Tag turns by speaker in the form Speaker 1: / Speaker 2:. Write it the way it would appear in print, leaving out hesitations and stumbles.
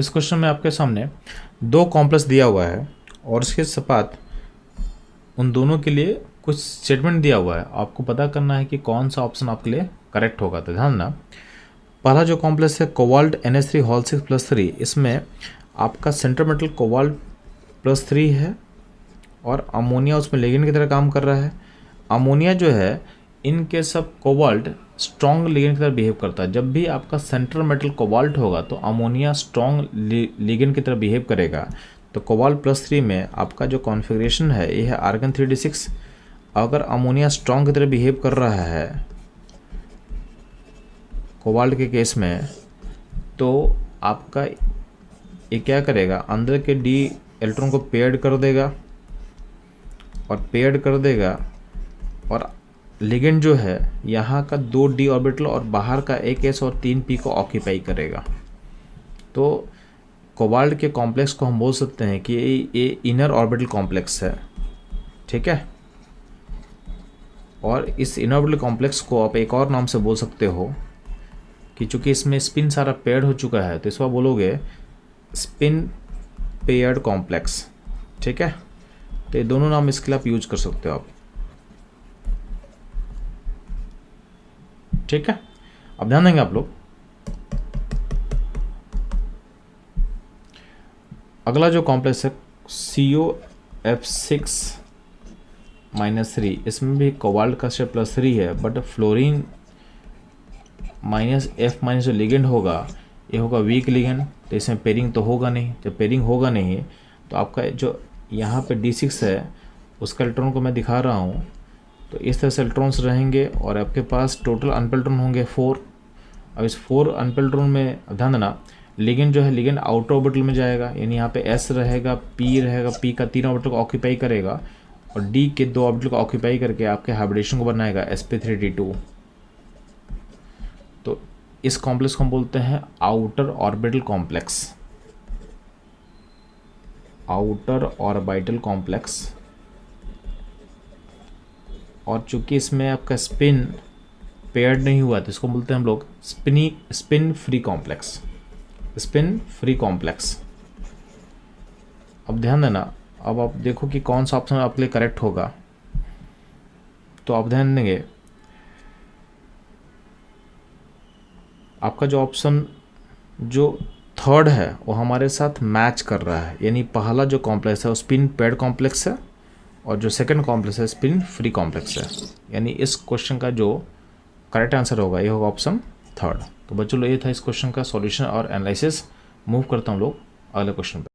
Speaker 1: इस क्वेश्चन में आपके सामने दो कॉम्प्लेक्स दिया हुआ है और उसके साथ उन दोनों के लिए कुछ स्टेटमेंट दिया हुआ है। आपको पता करना है कि कौन सा ऑप्शन आपके लिए करेक्ट होगा। तो ध्यान ना, पहला जो कॉम्प्लेक्स है कोबाल्ट NH3 होल 6+3, इसमें आपका सेंट्रल मेटल कोबाल्ट +3 है और अमोनिया उसमें लिगेंड की तरह काम कर रहा है। अमोनिया जो है in case of cobalt strong ligand की तरह बिहेव करता है। जब भी आपका सेंट्रल मेटल कोबाल्ट होगा तो अमोनिया स्ट्रॉन्ग लिगेंड की तरह बिहेव करेगा। तो कोबाल्ट +3 में आपका जो कॉन्फ़िगरेशन है ये है आर्गन 3d6। अगर अमोनिया स्ट्रॉन्ग की तरह बिहेव कर रहा है कोबाल्ट के केस में, तो आपका ये क्या करेगा, अंदर के डी इलेक्ट्रॉन को पेयर्ड कर देगा और लिगेंड जो है यहाँ का 2 d ऑर्बिटल और बाहर का एक s और 3 p को ऑक्यूपाई करेगा। तो कोबाल्ट के कॉम्प्लेक्स को हम बोल सकते हैं कि ये इनर ऑर्बिटल कॉम्प्लेक्स है, ठीक है। और इस इनर ऑर्बिटल कॉम्प्लेक्स को आप एक और नाम से बोल सकते हो कि चूंकि इसमें स्पिन सारा पेयर्ड हो चुका है तो इसको आप बोलोगे स्पिन पेयर्ड कॉम्प्लेक्स, ठीक है। तो ये दोनों नाम इसके लिए आप यूज कर सकते हो आप, ठीक है। अब ध्यान देंगे आप लोग, अगला जो कॉम्प्लेक्स है COF6-3, इसमें भी कोबाल्ट का स्टेट +3 है, बट फ्लोरीन -F- जो लिगेंड होगा ये होगा वीक लिगेंड। तो इसमें पेयरिंग तो होगा नहीं। जब पेयरिंग होगा नहीं तो आपका जो यहाँ पे D6 है उसका इलेक्ट्रॉन को मैं दिखा रहा हूँ, तो इस तरह से इलेक्ट्रॉन्स रहेंगे और आपके पास टोटल अनपेल्ड इलेक्ट्रॉन होंगे 4। अब इस 4 अनपेल्ड इलेक्ट्रॉन में ध्यान देना, लिगेंड जो है लिगेंड आउटर ऑर्बिटल में जाएगा, यानी यहाँ पे S रहेगा, P रहेगा, P का 3 ऑर्बिटल को ऑक्यूपाई करेगा और D के 2 ऑर्बिटल को ऑक्यूपाई करके आपके हाइब्रिडेशन को बनाएगा sp3d2। तो इस कॉम्प्लेक्स को हम बोलते हैं outer orbital complex, outer orbital complex. और चूंकि इसमें आपका स्पिन पेयर्ड नहीं हुआ तो इसको बोलते हैं हम लोग spin free complex, spin free complex. अब ध्यान देना, अब आप देखो कि कौन सा ऑप्शन आपके लिए करेक्ट होगा। तो आप ध्यान देंगे, आपका जो ऑप्शन जो थर्ड है वो हमारे साथ मैच कर रहा है, यानी पहला जो कॉम्प्लेक्स है वो स्पिन पेयर्ड कॉम्प्लेक्स है और जो सेकंड कॉम्प्लेक्स है स्पिन फ्री कॉम्प्लेक्स है। यानी इस क्वेश्चन का जो करेक्ट आंसर होगा ये होगा ऑप्शन थर्ड। तो बच्चों ये था इस क्वेश्चन का सॉल्यूशन और एनालिसिस। मूव करता हूँ लोग अगले क्वेश्चन पे।